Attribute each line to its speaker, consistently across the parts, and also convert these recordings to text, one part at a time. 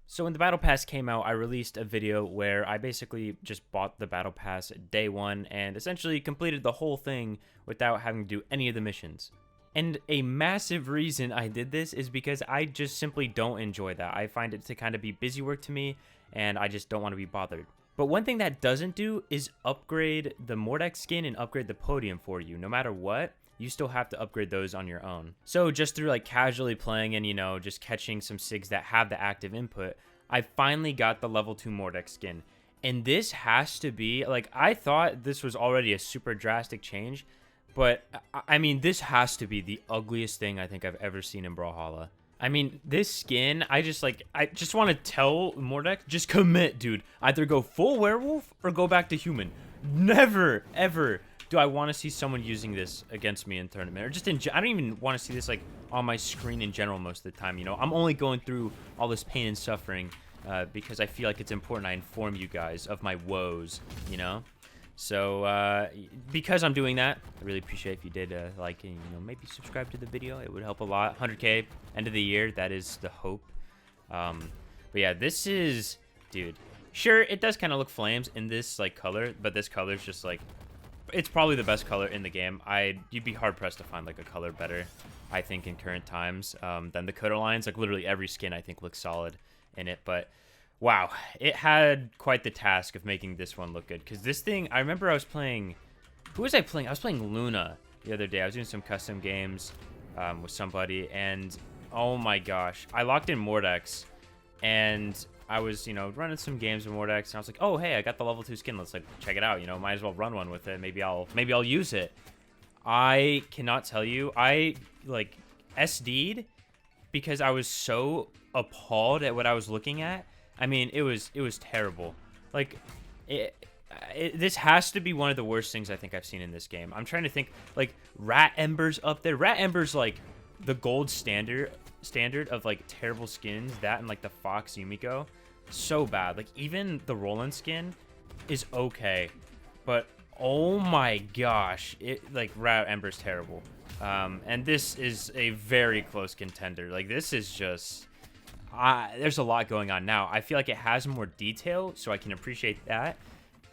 Speaker 1: So when the Battle Pass came out, I released a video where I basically just bought the Battle Pass day one and essentially completed the whole thing without having to do any of the missions. And a massive reason I did this is because I just simply don't enjoy that. I find it to kind of be busy work to me, and I just don't want to be bothered. But one thing that doesn't do is upgrade the Mordex skin and upgrade the podium for you. No matter what, you still have to upgrade those on your own. So just through like casually playing and, just catching some SIGs that have the active input, I finally got the level 2 Mordex skin. And this has to be, like, I thought this was already a super drastic change, but I mean, this has to be the ugliest thing I think I've ever seen in Brawlhalla. I mean, this skin, I just want to tell Mordex, just commit, dude. Either go full werewolf or go back to human. Never, ever do I want to see someone using this against me in tournament, or just I don't even want to see this like on my screen in general most of the time. I'm only going through all this pain and suffering because I feel like it's important I inform you guys of my woes. So because I'm doing that, I really appreciate if you did like and maybe subscribe to the video. It would help a lot. 100K end of the year, that is the hope. But yeah, this is, dude. Sure, it does kind of look flames in this like color, but this color is just like, it's probably the best color in the game. You'd be hard pressed to find like a color better, I think, in current times than the Coda lines. Like literally every skin I think looks solid in it. But wow, it had quite the task of making this one look good. Because this thing, I remember I was playing, who was I playing? I was playing Luna the other day. I was doing some custom games with somebody, and oh my gosh, I locked in Mordex, and I was, running some games with Mordex, and I was like, oh, hey, I got the level 2 skin. Let's, like, check it out. Might as well run one with it. Maybe I'll use it. I cannot tell you. I, like, SD'd because I was so appalled at what I was looking at. I mean, it was terrible. Like, this has to be one of the worst things I think I've seen in this game. I'm trying to think, like, Rat Ember's up there. Rat Ember's, like, the gold standard of like terrible skins. That and like the Fox Yumiko, so bad. Like even the Roland skin is okay, but oh my gosh, it like Rat Ember's terrible. And this is a very close contender. Like this is just there's a lot going on now. I feel like it has more detail, so I can appreciate that,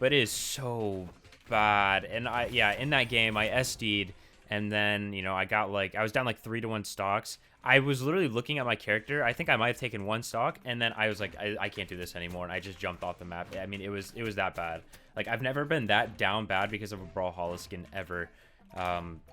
Speaker 1: but it is so bad. And in that game I SD'd, and then I got like, I was down like 3-1 stocks. I was literally looking at my character. I think I might have taken one stock, and then I was like, I can't do this anymore, and I just jumped off the map. I mean, it was that bad. Like, I've never been that down bad because of a Brawlhalla skin ever.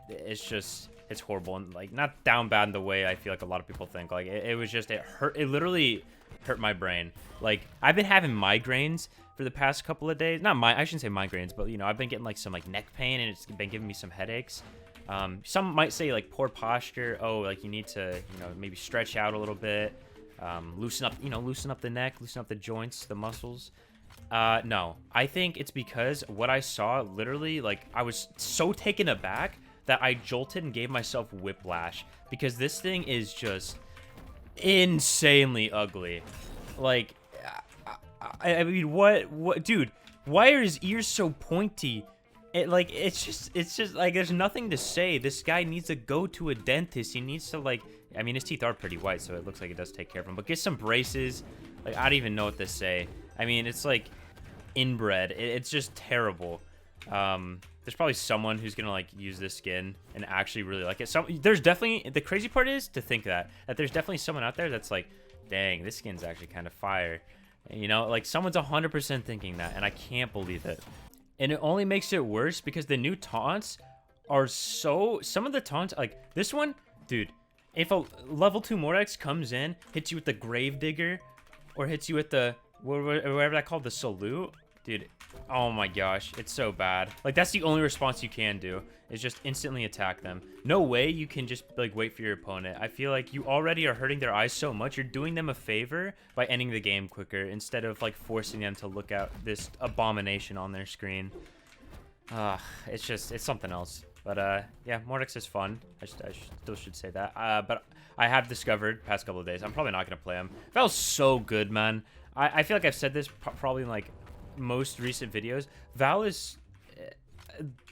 Speaker 1: It's horrible, and like not down bad in the way I feel like a lot of people think. Like it was just, it hurt. It literally hurt my brain. Like I've been having migraines for the past couple of days. I shouldn't say migraines, but I've been getting like some like neck pain, and it's been giving me some headaches. Some might say like poor posture. Oh, like you need to, maybe stretch out a little bit, loosen up the neck, loosen up the joints, the muscles. No, I think it's because what I saw, literally, like I was so taken aback that I jolted and gave myself whiplash because this thing is just insanely ugly. Like, I mean, what, dude, why are his ears so pointy? It's just like, there's nothing to say. This guy needs to go to a dentist. He needs to, like, I mean, his teeth are pretty white, so it looks like it does take care of him. But get some braces. Like, I don't even know what to say. I mean, it's, like, inbred. It's just terrible. There's probably someone who's gonna, like, use this skin and actually really like it. There's definitely, the crazy part is to think that there's definitely someone out there that's like, dang, this skin's actually kind of fire. Like, someone's 100% thinking that, and I can't believe it. And it only makes it worse because the new taunts are some of the taunts, like this one, dude, if a level 2 Mordex comes in, hits you with the Gravedigger, or hits you with the, whatever that called, the Salute, dude, oh my gosh, it's so bad. Like, that's the only response you can do, is just instantly attack them. No way you can just, like, wait for your opponent. I feel like you already are hurting their eyes so much, you're doing them a favor by ending the game quicker, instead of, like, forcing them to look at this abomination on their screen. It's something else. But, yeah, Mordex is fun. I still should say that. But I have discovered, past couple of days, I'm probably not going to play him. Val's so good, man. I feel like I've said this probably in, like, most recent videos. Val is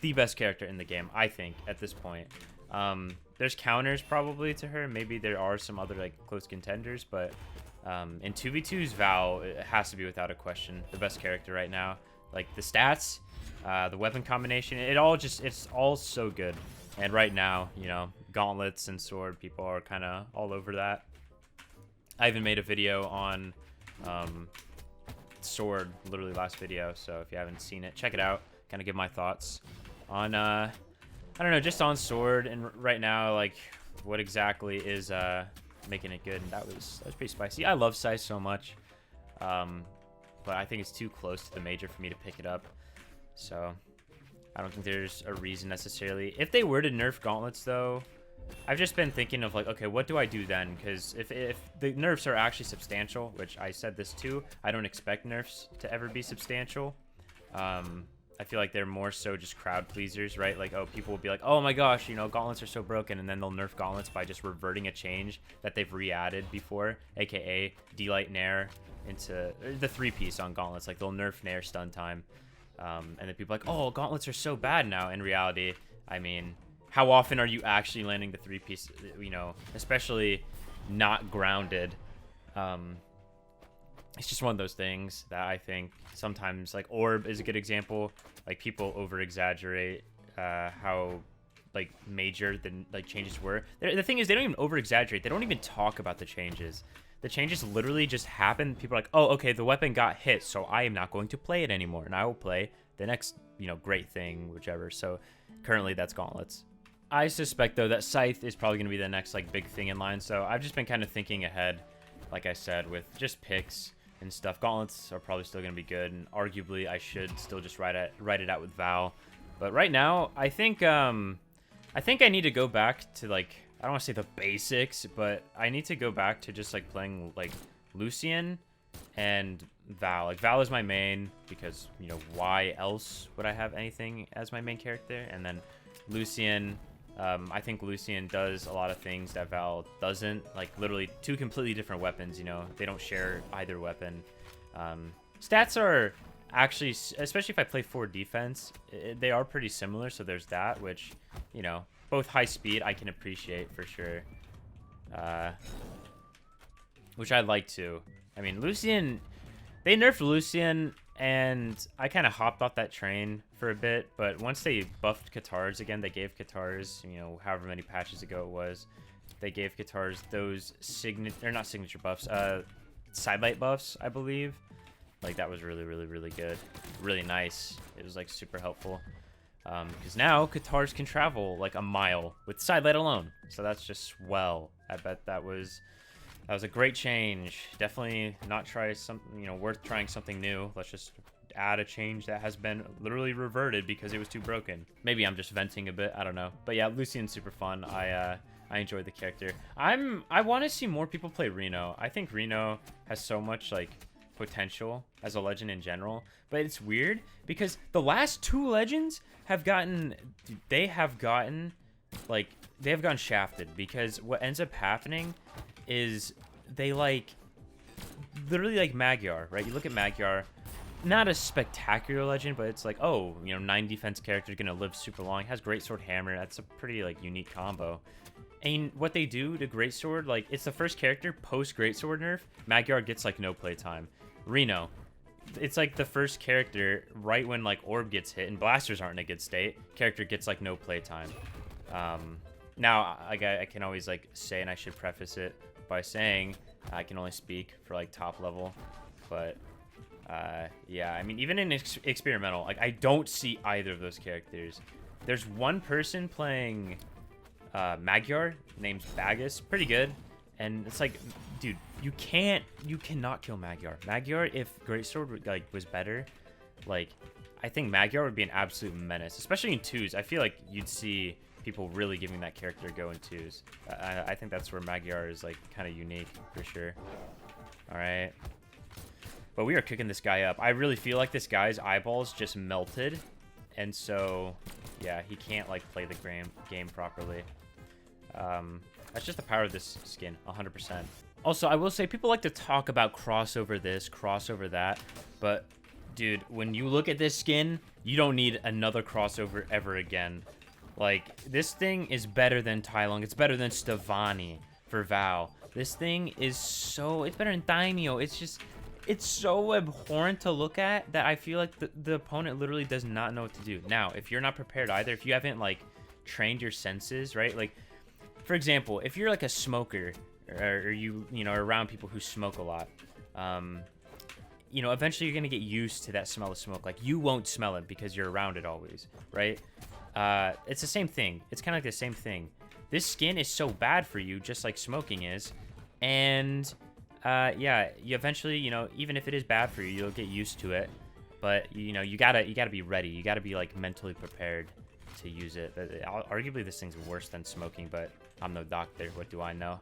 Speaker 1: the best character in the game, I think, at this point. There's counters probably to her. Maybe there are some other like close contenders, but In 2v2's Val, it has to be without a question the best character right now. Like the stats, the weapon combination, it's all so good. And right now, you know, gauntlets and sword, people are kind of all over that. I even made a video on sword, literally last video, so if you haven't seen it, check it out. Kind of give my thoughts on I don't know, just on sword, and right now, like, what exactly is making it good. And that was pretty spicy. I love Scythe so much, but I think it's too close to the major for me to pick it up, so I don't think there's a reason necessarily. If they were to nerf gauntlets though, I've just been thinking of like, okay, what do I do then? Because if the nerfs are actually substantial, which I said this too, I don't expect nerfs to ever be substantial. I feel like they're more so just crowd pleasers, right? Like, oh, people will be like, oh my gosh, you know, gauntlets are so broken, and then they'll nerf gauntlets by just reverting a change that they've re-added before, aka delight nair into the 3-piece on gauntlets. Like, they'll nerf nair stun time, and then people are like, oh, gauntlets are so bad now. In reality, I mean, how often are you actually landing the 3-piece, you know, especially not grounded? It's just one of those things that I think sometimes, like Orb is a good example. Like, people over exaggerate how like major the like changes were. The thing is, they don't even over exaggerate. They don't even talk about the changes. The changes literally just happen. People are like, oh, okay, the weapon got hit, so I am not going to play it anymore, and I will play the next, you know, great thing, whichever. So currently that's gauntlets. I suspect though that Scythe is probably going to be the next like big thing in line. So I've just been kind of thinking ahead, like I said, with just picks and stuff. Gauntlets are probably still going to be good, and arguably I should still just write it out with Val. But right now, I think I need to go back to, like, I don't want to say the basics, but I need to go back to just like playing like Lucian and Val. Like, Val is my main because, you know, why else would I have anything as my main character? And then Lucian, I think Lucian does a lot of things that Val doesn't. Like, literally two completely different weapons, you know. They don't share either weapon. Stats are actually, especially if I play 4 defense, they are pretty similar. So there's that, which, you know, both high speed I can appreciate for sure. Which I like too. I mean, Lucian, they nerfed Lucian, and I kind of hopped off that train for a bit, but once they buffed Katars again, they gave Katars, you know, however many patches ago it was, they gave Katars those not signature buffs, sidelight buffs, I believe. Like, that was really, really, really good. Really nice. It was, like, super helpful. Because now Katars can travel, like, a mile with sidelight alone. So that's just swell. I bet that was a great change. Definitely not try something, you know, worth trying something new. Let's just add a change that has been literally reverted because it was too broken. Maybe I'm just venting a bit, I don't know. But yeah, Lucian's super fun. I enjoy the character. I want to see more people play Reno. I think Reno has so much like potential as a legend in general, but it's weird because the last 2 legends have gotten shafted, because what ends up happening is they like literally like Magyar, right? You look at Magyar, not a spectacular legend, but it's like, oh, you know, 9 defense character gonna live super long, has great sword hammer. That's a pretty like unique combo. And what they do to greatsword, like, it's the first character post greatsword nerf. Magyar gets like no playtime. Reno, it's like the first character right when like Orb gets hit and blasters aren't in a good state, character gets like no playtime. Now I can always like say, and I should preface it by saying I can only speak for like top level, but yeah, I mean, even in experimental, like, I don't see either of those characters. There's one person playing Magyar named Bagus, pretty good, and it's like, dude, you cannot kill Magyar. Magyar, if greatsword like was better, like, I think Magyar would be an absolute menace, especially in 2s. I feel like you'd see people really giving that character a go in 2s. I think that's where Magyar is like kind of unique for sure. All right, but we are kicking this guy up. I really feel like this guy's eyeballs just melted, and so yeah, he can't like play the game properly. That's just the power of this skin, 100%. Also, I will say, people like to talk about crossover this, crossover that, but dude, when you look at this skin, you don't need another crossover ever again. Like, this thing is better than Tai Lung. It's better than Stevani for Val. This thing is so... It's better than Daimyo. It's just... It's so abhorrent to look at that I feel like the opponent literally does not know what to do. Now, if you're not prepared either, if you haven't, like, trained your senses, right? Like, for example, if you're, like, a smoker, or you know, around people who smoke a lot, you know, eventually you're going to get used to that smell of smoke. Like, you won't smell it because you're around it always, right? It's the same thing. It's kind of like the same thing. This skin is so bad for you, just like smoking is, and... yeah, you eventually, you know, even if it is bad for you, you'll get used to it. But, you know, you gotta be ready. You gotta be, like, mentally prepared to use it. Arguably, this thing's worse than smoking, but I'm no doctor. What do I know?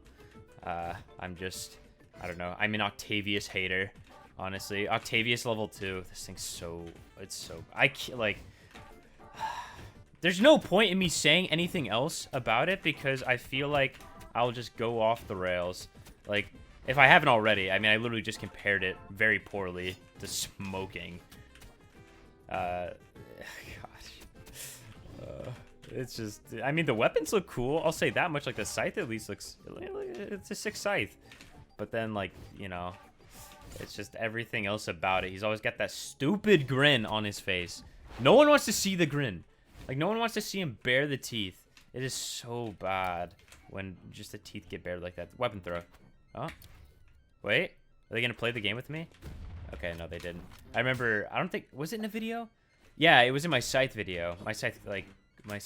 Speaker 1: I'm just, I don't know. I'm an Octavius hater, honestly. Octavius level 2. This thing's so, it's so, I can't, like, there's no point in me saying anything else about it because I feel like I'll just go off the rails. Like, if I haven't already, I mean, I literally just compared it very poorly to smoking. Gosh. It's just, I mean, the weapons look cool. I'll say that much. Like, the scythe at least looks, it's a sick scythe. But then, like, you know, it's just everything else about it. He's always got that stupid grin on his face. No one wants to see the grin. Like, no one wants to see him bare the teeth. It is so bad when just the teeth get bared like that. Weapon throw. Oh. Wait, are they gonna play the game with me? Okay, no, they didn't. I remember, I don't think, was it in a video? Yeah, it was in my scythe video. My scythe, like, I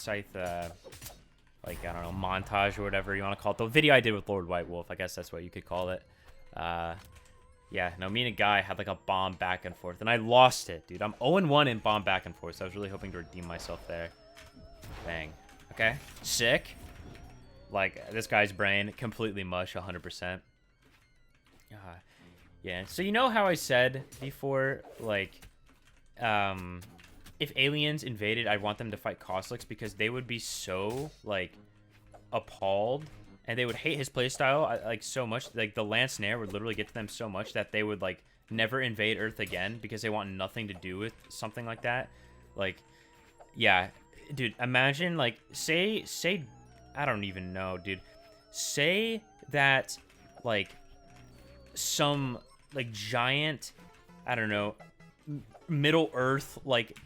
Speaker 1: don't know, montage or whatever you want to call it. The video I did with Lord White Wolf, I guess that's what you could call it. Yeah, no, me and a guy had, like, a bomb back and forth, and I lost it, dude. I'm 0-1 in bomb back and forth, so I was really hoping to redeem myself there. Bang. Okay, sick. Like, this guy's brain, completely mush, 100%. Yeah, so you know how I said before, like, if aliens invaded, I'd want them to fight Kosliks because they would be so, like, appalled, and they would hate his playstyle, like, so much. Like, the Lance Nair would literally get to them so much that they would, like, never invade Earth again because they want nothing to do with something like that. Like, yeah, dude, imagine, like, say, I don't even know, dude. Say that, like, some, like, giant, I don't know, Middle Earth, like,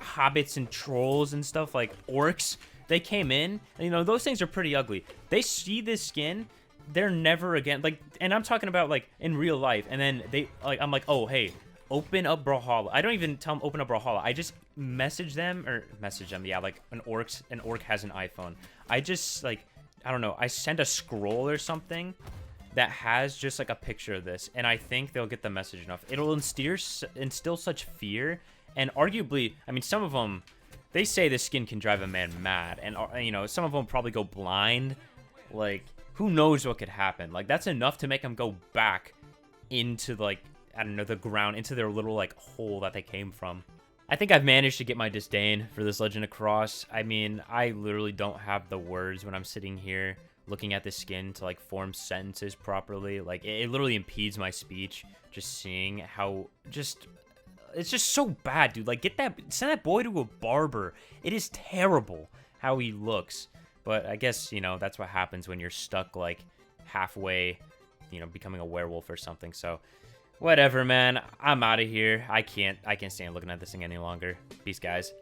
Speaker 1: hobbits and trolls and stuff, like orcs, they came in, and, you know, those things are pretty ugly. They see this skin, they're never again, like, and I'm talking about, like, in real life, and then they, like, I'm like, oh, hey, open up Brawlhalla. I don't even tell them open up Brawlhalla. I just message them, yeah, like, an orc has an iPhone. I just, like, I don't know, I send a scroll or something that has just, like, a picture of this, and I think they'll get the message enough. It'll instill such fear, and arguably, I mean, some of them, they say this skin can drive a man mad, and, you know, some of them probably go blind. Like, who knows what could happen? Like, that's enough to make them go back into, like, I don't know, the ground, into their little, like, hole that they came from. I think I've managed to get my disdain for this Legend across. I mean, I literally don't have the words when I'm sitting here looking at the skin to, like, form sentences properly. Like, it literally impedes my speech just seeing how just, it's just so bad, dude. Like, send that boy to a barber. It is terrible how he looks. But I guess, you know, that's what happens when you're stuck, like, halfway, you know, becoming a werewolf or something. So whatever, man. I'm out of here. I can't stand looking at this thing any longer. Peace, guys.